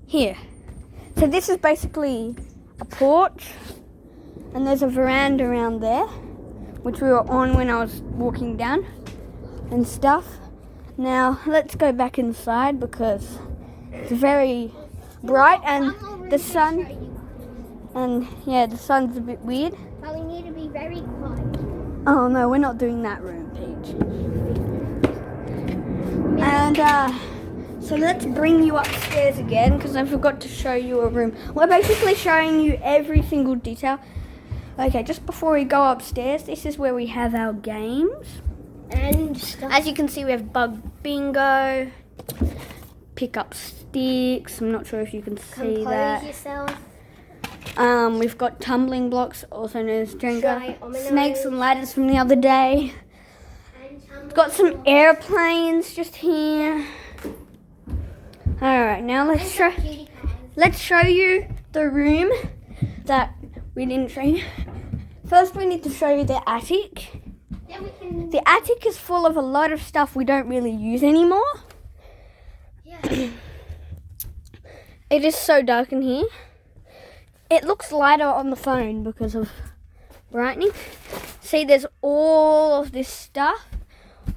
here. So this is basically a porch, and there's a veranda around there, which we were on when I was walking down and stuff. Now let's go back inside because it's very bright and the sun, and yeah, the sun's a bit weird. But we need to be very quiet. Oh no, we're not doing that room, Peach. And so let's bring you upstairs again because I forgot to show you a room. We're basically showing you every single detail. Okay, just before we go upstairs, this is where we have our games. And stuff. As you can see, we have bug bingo, pick up sticks. I'm not sure if you can see that. Compose yourself. We've got tumbling blocks, also known as Try Jenga, ominoes. snakes and ladders from the other day. And Got some airplanes just here. Alright, now let's show you the room that we didn't show you. First we need to show you the attic. Then we can. The attic is full of a lot of stuff we don't really use anymore. Yeah. It is so dark in here. It looks lighter on the phone because of brightening. See, there's all of this stuff,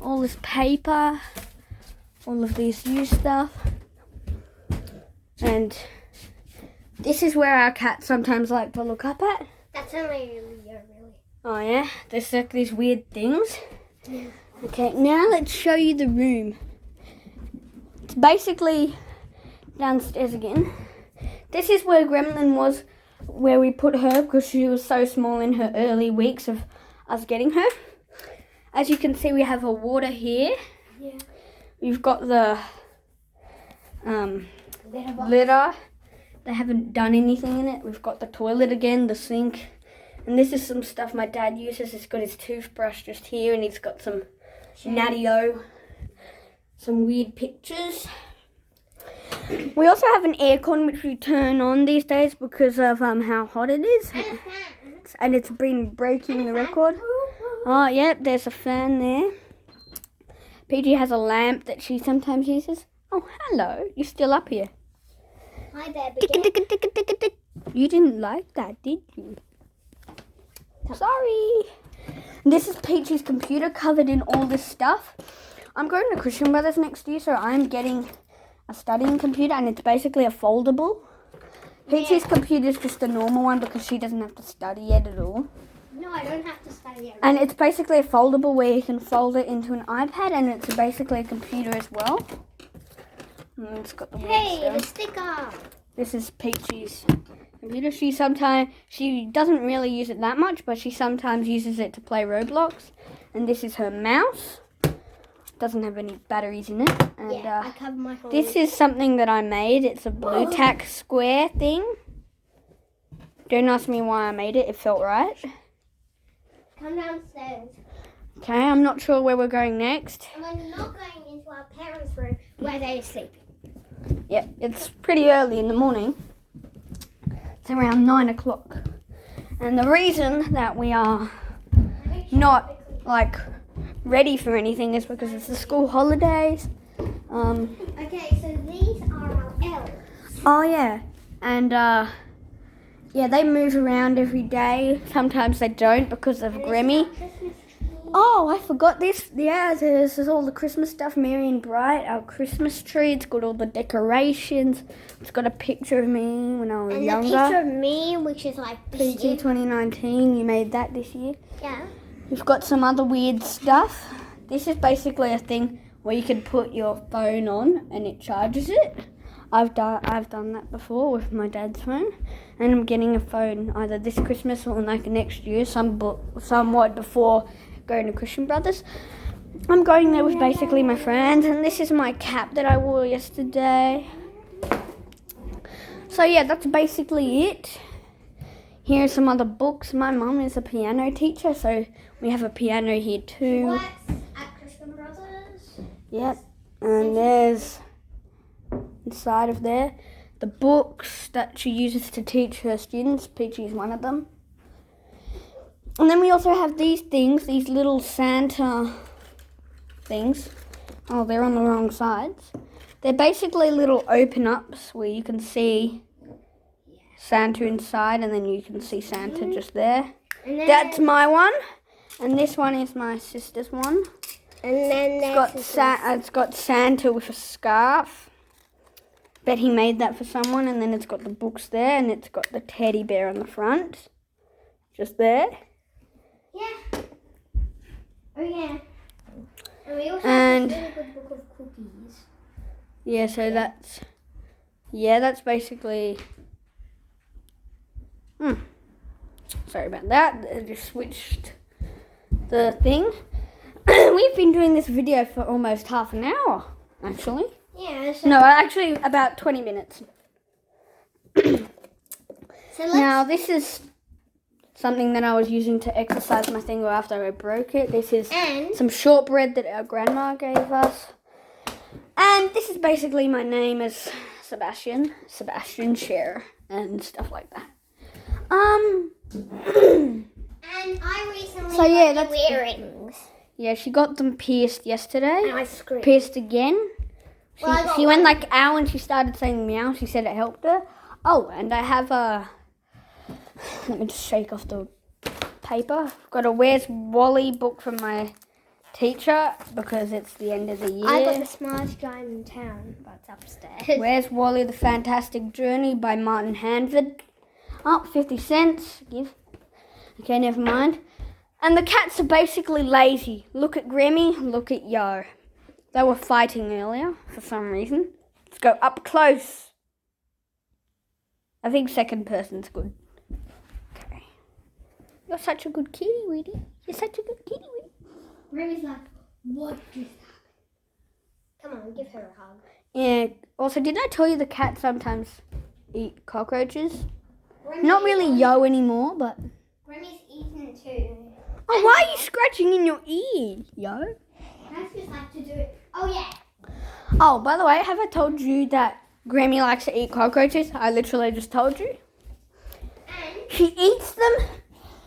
all this paper, all of these used stuff. And this is where our cats sometimes like to look up at. That's only really. Oh yeah, there's like these weird things. Yeah. Okay, now let's show you the room. It's basically downstairs again. This is where Gremlin was, where we put her because she was so small in her early weeks of us getting her. As you can see, we have a water here. Yeah. We've got the litter. They haven't done anything in it. We've got the toilet again, the sink. And this is some stuff my dad uses. He's got his toothbrush just here, and he's got some Natty-O, some weird pictures. We also have an aircon which we turn on these days because of how hot it is. And it's been breaking the record. Oh, yeah, there's a fan there. PG has a lamp that she sometimes uses. Oh, hello. You're still up here. Hi there, You didn't like that, did you? Sorry. This is Peachy's computer covered in all this stuff. I'm going to Christian Brothers next year, so I'm getting a studying computer, and it's basically a foldable. Peachy's computer is just a normal one because she doesn't have to study it at all. No, I don't have to study it. And it's basically a foldable where you can fold it into an iPad, and it's basically a computer as well. And it's got the Hey, the sticker. This is Peachy's computer. She doesn't really use it that much, but she sometimes uses it to play Roblox. And this is her mouse. Doesn't have any batteries in it. And Yeah, I covered my whole. this is something that I made. It's a blue tack square thing. Don't ask me why I made it. It felt right. Come downstairs. Okay, I'm not sure where we're going next. And we're not going into our parents' room where they're sleeping. Yep, it's pretty early in the morning. It's around 9 o'clock. And the reason that we are not ready for anything is because it's the school holidays. Okay, so these are our elves. Oh yeah, and they move around every day. Sometimes they don't because of Grammy. Oh, I forgot this. Yeah, there's all the Christmas stuff. Merry and Bright, our Christmas tree. It's got all the decorations. It's got a picture of me when I was And younger. the picture of me, which is like this PG year. 2019. You made that this year. Yeah. We've got some other weird stuff. This is basically a thing where you can put your phone on and it charges it. I've done that before with my dad's phone, and I'm getting a phone either this Christmas or next year, somewhat before going to Christian Brothers. I'm going there with basically my friends, and this is my cap that I wore yesterday. So yeah, that's basically it. Here are some other books. My mum is a piano teacher, so we have a piano here too. What's at Christian Brothers? Yep, and there's inside of there the books that she uses to teach her students. Peachy is one of them. And then we also have these things, these little Santa things. Oh, they're on the wrong sides. They're basically little open-ups where you can see Santa inside, and then you can see Santa just there. And then That's my one, and this one is my sister's one. And then It's got Santa with a scarf. Bet he made that for someone, and then it's got the books there, and it's got the teddy bear on the front. Just there. Yeah. Oh yeah. And we also And have this really good book of cookies. yeah, so that's basically. Sorry about that. I just switched the thing. We've been doing this video for almost half an hour, actually. Yeah. So, No, actually about 20 minutes. Now this is something that I was using to exercise my finger after I broke it. This is some shortbread that our grandma gave us. And this is basically my name as Sebastian Share, and stuff like that. And I recently got the earrings. Yeah, she got them pierced yesterday. And I screamed. Pierced again. She went one. like ow and she started saying meow. She said it helped her. Oh, and I have let me just shake off the paper. I've got a Where's Wally book from my teacher because it's the end of the year. I got the smartest guy in town, but it's upstairs. Where's Wally, The Fantastic Journey by Martin Hanford. Oh, 50 cents. Give. Okay, never mind. And the cats are basically lazy. Look at Grammy, look at Yo. They were fighting earlier for some reason. Let's go up close. I think second person's good. Okay. You're such a good kitty, Weedy. You're such a good kitty, Weedy. Remy's like, what just happened? Come on, give her a hug. Yeah. Also, did I tell you the cats sometimes eat cockroaches? Remy, Not really Yo anymore, but... Remy's eaten too. Oh, why are you scratching in your ear, Yo? Cats just like to do it. Oh yeah. Oh, by the way, have I told you that Grammy likes to eat cockroaches? I literally just told you. And She eats them.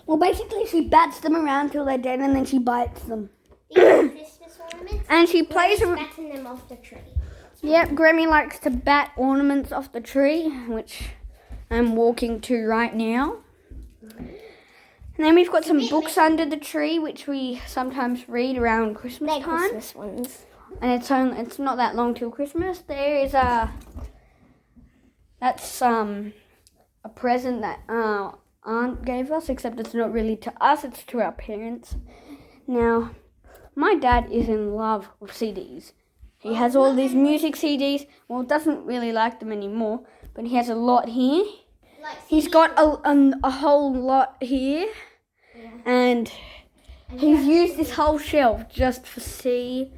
Well, basically, she bats them around till they're dead, and then she bites them. these are Christmas ornaments. And she plays Remy's around. batting them off the tree. Yep, Grammy likes to bat ornaments off the tree, which I'm walking to right now. And then we've got some books under the tree, which we sometimes read around Christmas They're time. Christmas ones. And it's not that long till Christmas. There is that's a present that Aunt gave us, except it's not really to us, it's to our parents. Now, my dad is in love with CDs. He has all these music CDs. Well, doesn't really like them anymore, but he has a lot here. He's got a whole lot here, and he's used this whole shelf just for CDs.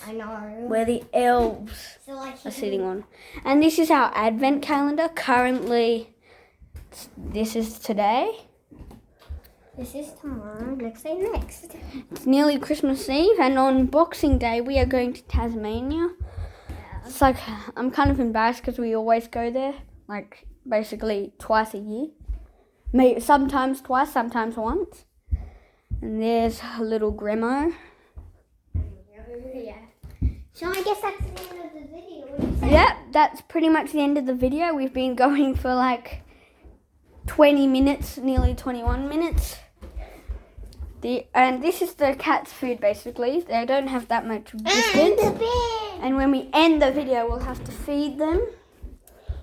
I know. Where the elves So like are sitting on. And this is our advent calendar. Currently, this is today. This is tomorrow. Next day next. It's nearly Christmas Eve, and on Boxing Day we are going to Tasmania. It's like, I'm kind of embarrassed because we always go there, like basically twice a year. Maybe sometimes twice, sometimes once. And there's a little Gremo. Yeah. So I guess that's the end of the video. What do you say? Yep, that's pretty much the end of the video. We've been going for like 20 minutes, nearly 21 minutes. And this is the cat's food basically. They don't have that much biscuits. And when we end the video, we'll have to feed them.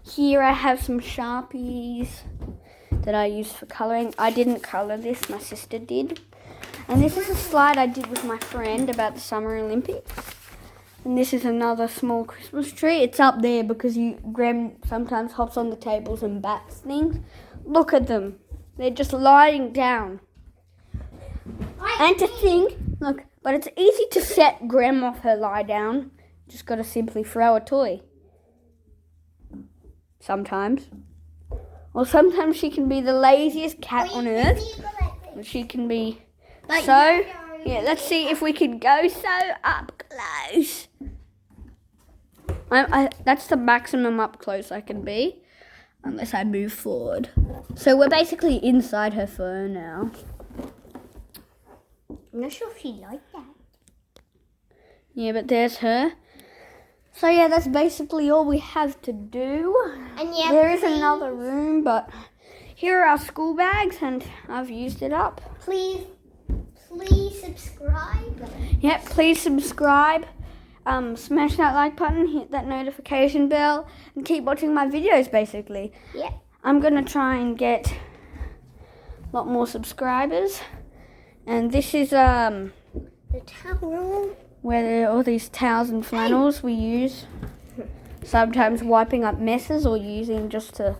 Here I have some Sharpies that I use for colouring. I didn't colour this, my sister did. And this is a slide I did with my friend about the Summer Olympics. And this is another small Christmas tree. It's up there because Graham sometimes hops on the tables and bats things. Look at them. They're just lying down. And to think, look, but it's easy to set Graham off her lie down. Just got to simply throw a toy. Sometimes. Or sometimes she can be the laziest cat on earth. She can be so... Yeah, let's see if we can go so up close. That's the maximum up close I can be. Unless I move forward. So we're basically inside her fur now. I'm not sure if she liked that. Yeah, but there's her. So yeah, that's basically all we have to do. And yeah, There is please, another room, but here are our school bags, and I've used it up. Please subscribe. Yep, please subscribe. Smash that like button, hit that notification bell, and keep watching my videos, basically. Yep. I'm going to try and get a lot more subscribers. And this is The towel room. where there are all these towels and flannels we use. Sometimes wiping up messes or using just to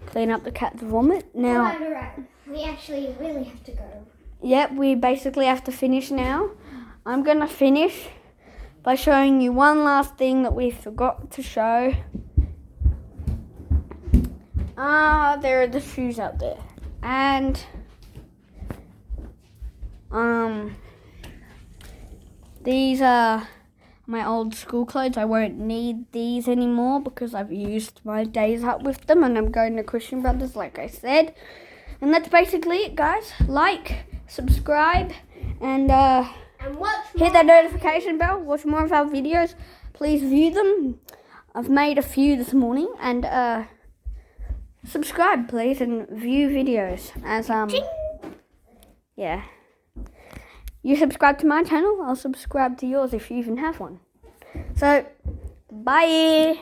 clean up the cat's vomit. Now, Alright. We actually really have to go. yep, we basically have to finish now. I'm going to finish by showing you one last thing that we forgot to show. There are the shoes out there. And, these are my old school clothes. I won't need these anymore because I've used my days up with them, and I'm going to Christian Brothers, like I said. And that's basically it, guys. Like, subscribe, and hit that notification bell. Watch more of our videos. Please view them. I've made a few this morning, and subscribe, please, and view videos. As yeah. You subscribe to my channel, I'll subscribe to yours if you even have one. So, bye!